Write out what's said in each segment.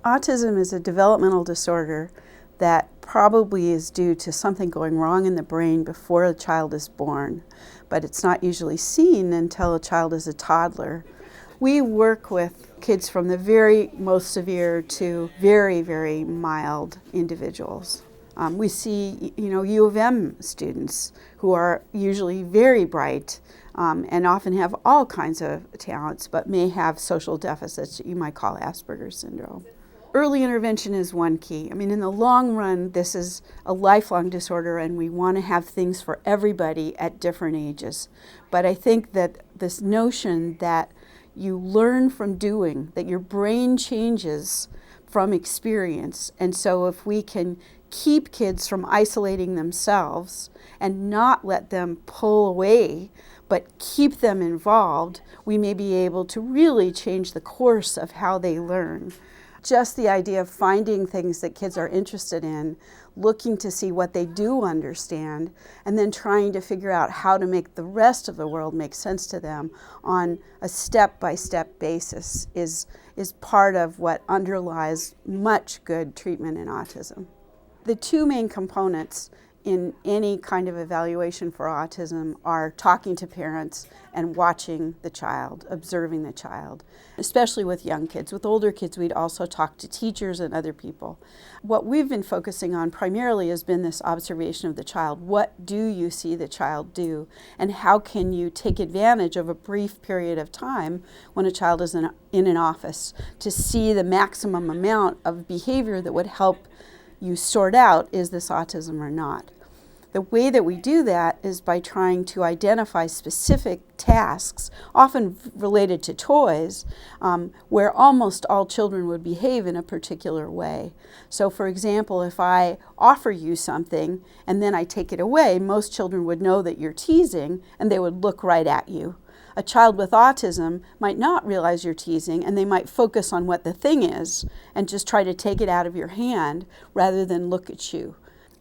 Autism is a developmental disorder that probably is due to something going wrong in the brain before a child is born, but it's not usually seen until a child is a toddler. We work with kids from the very most severe to very, very mild individuals. We see, U of M students who are usually very bright and often have all kinds of talents, but may have social deficits that you might call Asperger's syndrome. Early intervention is one key. In the long run, this is a lifelong disorder, and we want to have things for everybody at different ages. But I think that this notion that you learn from doing, that your brain changes from experience, and so if we can keep kids from isolating themselves and not let them pull away, but keep them involved, we may be able to really change the course of how they learn. Just the idea of finding things that kids are interested in, looking to see what they do understand, and then trying to figure out how to make the rest of the world make sense to them on a step-by-step basis is part of what underlies much good treatment in autism. The two main components in any kind of evaluation for autism are talking to parents and watching the child, observing the child, especially with young kids. With older kids, we'd also talk to teachers and other people. What we've been focusing on primarily has been this observation of the child. What do you see the child do? And how can you take advantage of a brief period of time when a child is in an office to see the maximum amount of behavior that would help you sort out, is this autism or not? The way that we do that is by trying to identify specific tasks, often related to toys, where almost all children would behave in a particular way. So for example, if I offer you something and then I take it away, most children would know that you're teasing and they would look right at you. A child with autism might not realize you're teasing, and they might focus on what the thing is and just try to take it out of your hand rather than look at you.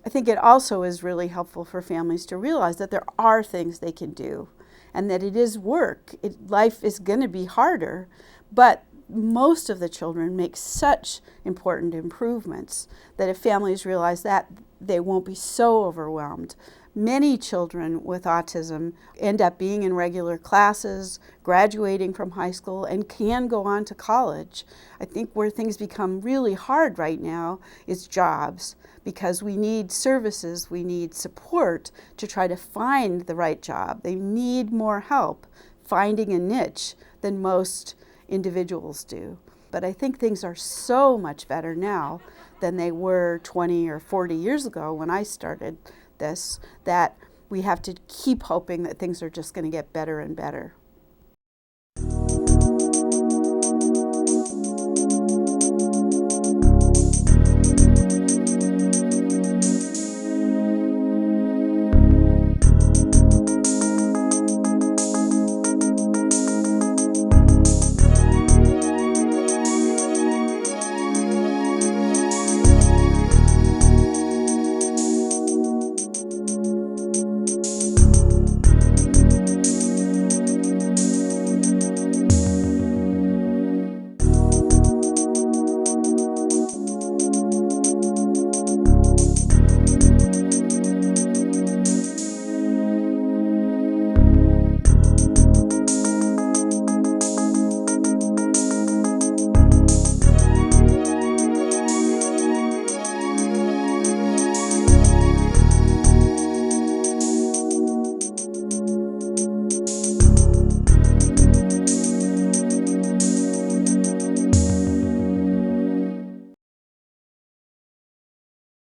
I think it also is really helpful for families to realize that there are things they can do and that it is work. Life is going to be harder, but most of the children make such important improvements that if families realize that, they won't be so overwhelmed. Many children with autism end up being in regular classes, graduating from high school, and can go on to college. I think where things become really hard right now is jobs, because we need services, we need support to try to find the right job. They need more help finding a niche than most individuals do. But I think things are so much better now than they were 20 or 40 years ago when I started this, that we have to keep hoping that things are just going to get better and better.